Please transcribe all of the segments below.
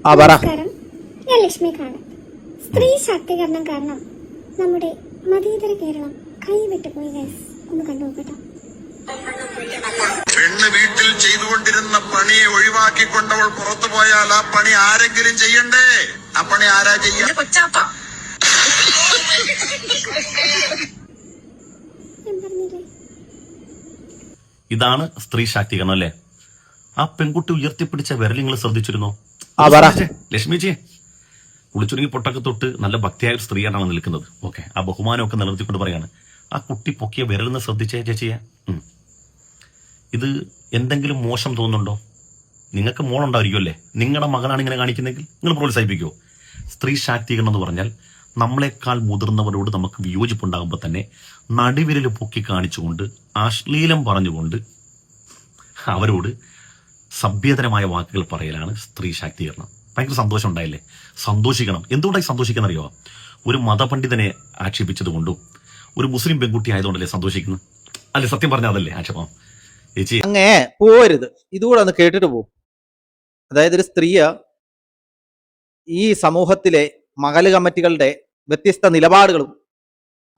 നമസ്കാരം, ഞാൻ ലക്ഷ്മിക്കാണ്. സ്ത്രീ ശാക്തീകരണം കാരണം നമ്മുടെ മതേതര കേരളം കൈവിട്ടുപോയി. ഒന്ന് കണ്ടുനോക്കട്ടെ. പെണ്ണ് വീട്ടിൽ ചെയ്തുകൊണ്ടിരുന്ന പണിയെ ഒഴിവാക്കിക്കൊണ്ടവൾ പുറത്തു പോയാൽ ആ പണി ആരെങ്കിലും ചെയ്യണ്ടേ? ആ പണി ആരാ ചെയ്യാ? ഇതാണ് സ്ത്രീ ശാക്തീകരണം അല്ലേ? ആ പെൺകുട്ടി ഉയർത്തിപ്പിടിച്ച വിരൽ നിങ്ങൾ ശ്രദ്ധിച്ചിരുന്നോ? ലക്ഷ്മിജിയെ കുളിച്ചുരുങ്ങി പൊട്ടൊക്കെ തൊട്ട് നല്ല ഭക്തിയായ ഒരു സ്ത്രീയാണ് നിൽക്കുന്നത്. ഓക്കെ, ആ ബഹുമാനമൊക്കെ നിലനിർത്തിക്കൊണ്ട് പറയാണ്. ആ കുട്ടി പൊക്കിയ വിരലെന്ന് ശ്രദ്ധിച്ചേ ചേച്ചിയെ. ഇത് എന്തെങ്കിലും മോശം തോന്നുന്നുണ്ടോ? നിങ്ങൾക്ക് മോളുണ്ടായിരിക്കുമല്ലേ? നിങ്ങളുടെ മകനാണ് ഇങ്ങനെ കാണിക്കുന്നെങ്കിൽ നിങ്ങൾ പ്രോത്സാഹിപ്പിക്കുമോ? സ്ത്രീ ശാക്തീകരണം എന്ന് പറഞ്ഞാൽ നമ്മളെക്കാൾ മുതിർന്നവരോട് നമുക്ക് വിയോജിപ്പുണ്ടാകുമ്പോൾ തന്നെ നടുവിരൽ പൊക്കി കാണിച്ചുകൊണ്ട് അശ്ലീലം പറഞ്ഞുകൊണ്ട് അവരോട് സഭ്യതരമായ വാക്കുകൾ പറയലാണ് സ്ത്രീ ശാക്തീകരണം. ഭയങ്കര സന്തോഷം ഉണ്ടായില്ലേ? സന്തോഷിക്കണം. എന്തുകൊണ്ടായി സന്തോഷിക്കുന്ന അറിയോ? ഒരു മതപണ്ഡിതനെ ആക്ഷേപിച്ചത് കൊണ്ടും ഒരു മുസ്ലിം പെൺകുട്ടി ആയതുകൊണ്ടല്ലേ സന്തോഷിക്കുന്നത്? അല്ലെ? സത്യം പറഞ്ഞാൽ അതല്ലേ ആക്ഷേപം? ചേച്ചി അങ്ങേ പോരുത്, ഇതുകൂടെ ഒന്ന് കേട്ടിട്ട് പോകും. അതായത് ഒരു സ്ത്രീ ഈ സമൂഹത്തിലെ മഹല് കമ്മിറ്റികളുടെ വ്യത്യസ്ത നിലപാടുകളും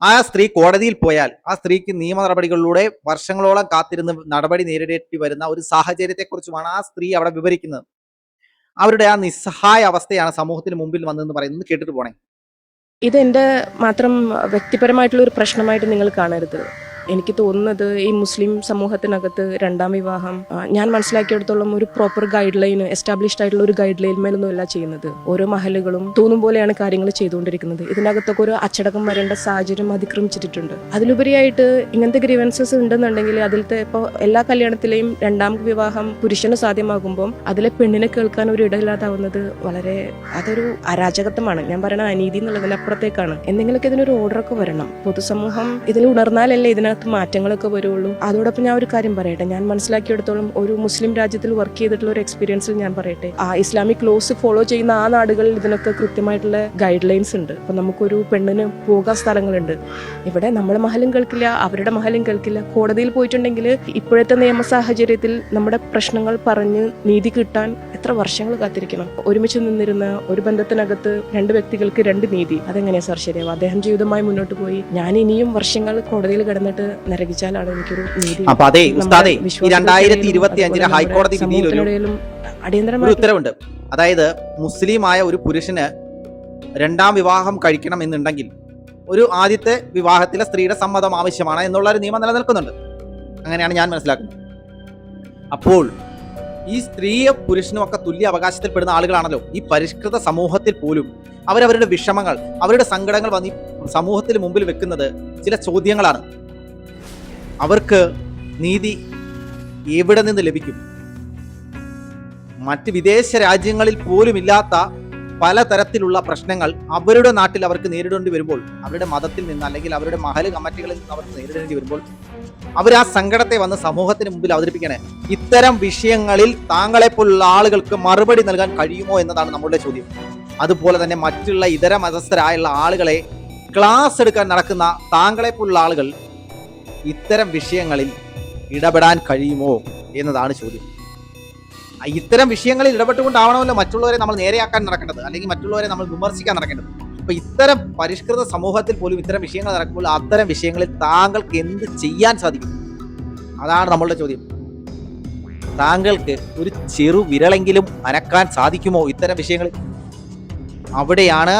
ആ സ്ത്രീ കോടതിയിൽ പോയാൽ ആ സ്ത്രീക്ക് നിയമ നടപടികളിലൂടെ വർഷങ്ങളോളം കാത്തിരുന്ന് നടപടി നേരിടേണ്ടി വരുന്ന ഒരു സാഹചര്യത്തെക്കുറിച്ചുമാണ് ആ സ്ത്രീ അവിടെ വിവരിക്കുന്നത്. അവരുടെ ആ നിസ്സഹായ അവസ്ഥയാണ് സമൂഹത്തിന് മുമ്പിൽ വന്നതെന്ന് പറയുന്നത്. കേട്ടിട്ട് പോണേ. ഇത് എൻ്റെ മാത്രം വ്യക്തിപരമായിട്ടുള്ള ഒരു പ്രശ്നമായിട്ട് നിങ്ങൾ കാണരുത്. എനിക്ക് തോന്നുന്നത് ഈ മുസ്ലിം സമൂഹത്തിനകത്ത് രണ്ടാം വിവാഹം ഞാൻ മനസ്സിലാക്കിയെടുത്തോളം ഒരു പ്രോപ്പർ ഗൈഡ് ലൈൻ, എസ്റ്റാബ്ലിഷ്ഡ് ആയിട്ടുള്ള ഒരു ഗൈഡ് ലൈൻ മേലൊന്നുമല്ല ചെയ്യുന്നത്. ഓരോ മഹലുകളും തോന്നും പോലെയാണ് കാര്യങ്ങൾ ചെയ്തുകൊണ്ടിരിക്കുന്നത്. ഇതിനകത്തൊക്കെ ഒരു അച്ചടക്കം വരേണ്ട സാഹചര്യം അതിക്രമിച്ചിട്ടുണ്ട്. അതിലുപരിയായിട്ട് ഇങ്ങനത്തെ ഗ്രീവൻസസ് ഉണ്ടെന്നുണ്ടെങ്കിൽ അതിലത്തെ ഇപ്പോൾ എല്ലാ കല്യാണത്തിലെയും രണ്ടാം വിവാഹം പുരുഷന് സാധ്യമാകുമ്പോൾ അതിലെ പെണ്ണിനെ കേൾക്കാൻ ഒരു ഇടയില്ലാതാവുന്നത് വളരെ അതൊരു അരാജകത്വമാണ്. ഞാൻ പറയുന്ന അനീതി എന്നുള്ളതിനപ്പുറത്തേക്കാണ്. എന്തെങ്കിലുമൊക്കെ ഇതിനൊരു ഓർഡറൊക്കെ വരണം. പൊതുസമൂഹം ഇതിൽ ഉണർന്നാലല്ലേ ഇതിനകത്ത് മാറ്റങ്ങളൊക്കെ വരുള്ളൂ. അതോടൊപ്പം ഞാൻ ഒരു കാര്യം പറയട്ടെ. ഞാൻ മനസ്സിലാക്കിയെടുത്തോളം ഒരു മുസ്ലിം രാജ്യത്തിൽ വർക്ക് ചെയ്തിട്ടുള്ള ഒരു എക്സ്പീരിയൻസിൽ ഞാൻ പറയട്ടെ, ആ ഇസ്ലാമിക് ലോസ് ഫോളോ ചെയ്യുന്ന ആ നാടുകളിൽ ഇതിനൊക്കെ കൃത്യമായിട്ടുള്ള ഗൈഡ് ലൈൻസ് ഉണ്ട്. അപ്പൊ നമുക്കൊരു പെണ്ണിന് പോകാൻ സ്ഥലങ്ങളുണ്ട്. ഇവിടെ നമ്മളെ മഹലും കേൾക്കില്ല, അവരുടെ മഹലും കേൾക്കില്ല. കോടതിയിൽ പോയിട്ടുണ്ടെങ്കിൽ ഇപ്പോഴത്തെ നിയമ സാഹചര്യത്തിൽ നമ്മുടെ പ്രശ്നങ്ങൾ പറഞ്ഞ് നീതി കിട്ടാൻ എത്ര വർഷങ്ങൾ കാത്തിരിക്കണം? ഒരുമിച്ച് നിന്നിരുന്ന ഒരു ബന്ധത്തിനകത്ത് രണ്ട് വ്യക്തികൾക്ക് രണ്ട് നീതി, അതെങ്ങനെയാ സാർ ശരിയാവും? അദ്ദേഹം ജീവിതമായി മുന്നോട്ട് പോയി, ഞാൻ ഇനിയും വർഷങ്ങൾ കോടതിയിൽ കിടന്നിട്ട് നരകിച്ചാലാണ് എനിക്കൊരു നീതി. അപ്പൊ അതെ ഉസ്താദേ, 2025 ഹൈക്കോടതി വിധിയിൽ ഒരു ഉത്തരവുണ്ട്. അതായത് മുസ്ലിമായ ഒരു പുരുഷന് രണ്ടാം വിവാഹം കഴിക്കണം എന്നുണ്ടെങ്കിൽ ഒരു ആദ്യത്തെ വിവാഹത്തിലെ സ്ത്രീയുടെ സമ്മതം ആവശ്യമാണ് എന്നുള്ള ഒരു നിയമം നിലനിൽക്കുന്നുണ്ട്. അങ്ങനെയാണ് ഞാൻ മനസ്സിലാക്കുന്നത്. അപ്പോൾ ഈ സ്ത്രീയും പുരുഷനും ഒക്കെ തുല്യ അവകാശത്തിൽപ്പെടുന്ന ആളുകളാണല്ലോ. ഈ പരിഷ്കൃത സമൂഹത്തിൽ പോലും അവരവരുടെ വിഷമങ്ങൾ, അവരുടെ സങ്കടങ്ങൾ വന്ന് സമൂഹത്തിന് മുമ്പിൽ വെക്കുന്നത് ചില ചോദ്യങ്ങളാണ്. അവർക്ക് നീതി എവിടെ നിന്ന് ലഭിക്കും? മറ്റ് വിദേശ രാജ്യങ്ങളിൽ പോലും ഇല്ലാത്ത പലതരത്തിലുള്ള പ്രശ്നങ്ങൾ അവരുടെ നാട്ടിൽ അവർക്ക് നേരിടേണ്ടി വരുമ്പോൾ, അവരുടെ മതത്തിൽ നിന്ന് അല്ലെങ്കിൽ അവരുടെ മഹല് കമ്മിറ്റികളിൽ നിന്ന് അവർക്ക് നേരിടേണ്ടി വരുമ്പോൾ അവർ ആ സങ്കടത്തെ വന്ന് സമൂഹത്തിന് മുമ്പിൽ അവതരിപ്പിക്കണേ. ഇത്തരം വിഷയങ്ങളിൽ താങ്കളെപ്പോലുള്ള ആളുകൾക്ക് മറുപടി നൽകാൻ കഴിയുമോ എന്നതാണ് നമ്മളുടെ ചോദ്യം. അതുപോലെ തന്നെ മറ്റുള്ള ഇതര മതസ്ഥരായുള്ള ആളുകളെ ക്ലാസ് എടുക്കാൻ നടക്കുന്ന താങ്കളെപ്പോലുള്ള ആളുകൾ ഇത്തരം വിഷയങ്ങളിൽ ഇടപെടാൻ കഴിയുമോ എന്നതാണ് ചോദ്യം. ഇത്തരം വിഷയങ്ങളിൽ ഇടപെട്ടുകൊണ്ടാവണമല്ലോ മറ്റുള്ളവരെ നമ്മൾ നേരെയാക്കാൻ നടക്കേണ്ടത്, അല്ലെങ്കിൽ മറ്റുള്ളവരെ നമ്മൾ വിമർശിക്കാൻ നടക്കേണ്ടത്. അപ്പൊ ഇത്തരം പരിഷ്കൃത സമൂഹത്തിൽ പോലും ഇത്തരം വിഷയങ്ങൾ നടക്കുമ്പോൾ അത്തരം വിഷയങ്ങളിൽ താങ്കൾക്ക് എന്ത് ചെയ്യാൻ സാധിക്കും? അതാണ് നമ്മളുടെ ചോദ്യം. താങ്കൾക്ക് ഒരു ചെറു വിരളെങ്കിലും അനക്കാൻ സാധിക്കുമോ ഇത്തരം വിഷയങ്ങളിൽ? അവിടെയാണ്